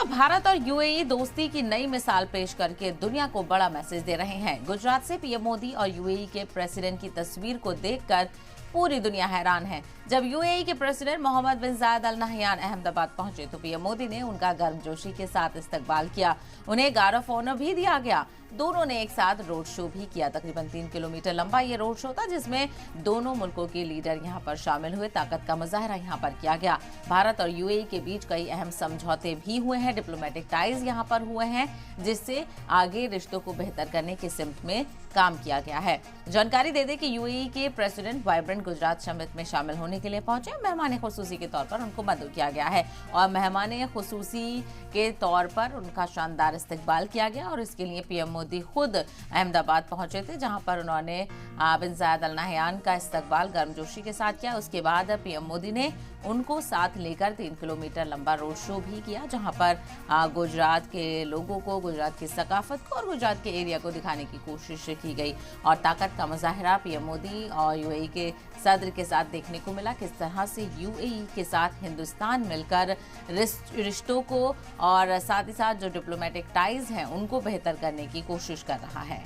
भारत और यूएई दोस्ती की नई मिसाल पेश करके दुनिया को बड़ा मैसेज दे रहे हैं। गुजरात से पीएम मोदी और यूएई के प्रेसिडेंट की तस्वीर को देखकर पूरी दुनिया हैरान है। जब यूएई के प्रेसिडेंट मोहम्मद बिन जायद अल नहयान अहमदाबाद पहुंचे तो पीएम मोदी ने उनका गर्मजोशी के साथ इस्तकबाल किया। उन्हें गार्ड ऑफ ऑनर भी दिया गया। दोनों ने एक साथ रोड शो भी किया। तकरीबन 3 किलोमीटर लंबा ये रोड शो था, जिसमें दोनों मुल्कों के लीडर यहां पर शामिल हुए। ताकत का मुजाहरा यहां पर किया गया। भारत और यूएई के बीच कई अहम समझौते भी हुए हैं। डिप्लोमेटिक टाइज यहां पर हुए हैं, जिससे आगे रिश्तों को बेहतर करने की सिमत में काम किया गया है। जानकारी दे दें कि यूएई के प्रेसिडेंट वाइब्रेंट गुजरात समिट में शामिल होने के लिए पहुंचे। मेहमान खुसूसी के तौर पर उनको मदद किया गया है और मेहमान खुसूसी के तौर पर उनका शानदार इस्तकबाल किया गया। और इसके लिए पीएम मोदी खुद अहमदाबाद पहुंचे थे, जहां पर उन्होंने बिन जायद अल नहयान का इस्तकबाल गर्मजोशी के साथ किया। उसके बाद पीएम मोदी ने उनको साथ लेकर 3 किलोमीटर लंबा रोड शो भी किया, जहां पर गुजरात के लोगों को, गुजरात की सकाफत को और गुजरात के एरिया को दिखाने की कोशिश की गई। और ताकत का मुजाहरा पीएम मोदी और यूएई के सदर के साथ देखने को मिला। किस तरह से यूएई के साथ हिंदुस्तान मिलकर रिश्तों को और साथ ही साथ जो डिप्लोमेटिक टाइज हैं उनको बेहतर करने की कोशिश कर रहा है।